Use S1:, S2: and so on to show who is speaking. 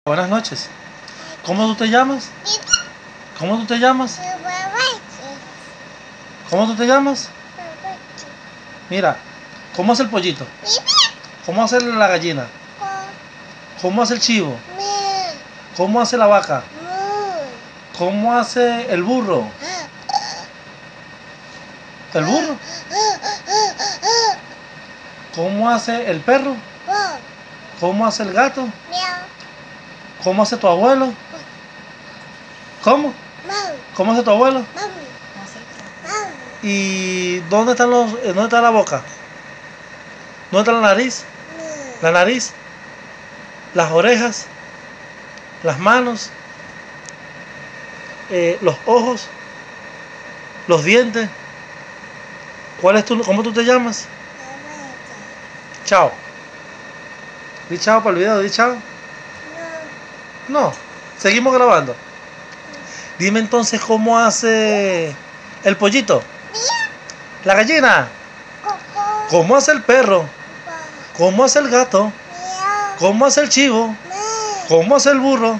S1: Buenas noches. ¿Cómo tú te llamas? ¿Cómo tú te llamas? ¿Cómo tú te llamas? Mira, ¿cómo hace el pollito? ¿Cómo hace la gallina? ¿Cómo hace el chivo? ¿Cómo hace la vaca? ¿Cómo hace el burro? ¿El burro? ¿Cómo hace el perro? ¿Cómo hace el gato? ¿Cómo hace tu abuelo? ¿Cómo? ¿Cómo hace tu abuelo? ¿Y dónde están dónde está la boca? ¿Dónde está la nariz? La nariz, las orejas, las manos, los ojos, los dientes. ¿Cómo tú te llamas? Chao. Di chao para el video, di chao. No, seguimos grabando. Dime entonces cómo hace el pollito, la gallina, cómo hace el perro, cómo hace el gato, cómo hace el chivo, cómo hace el burro.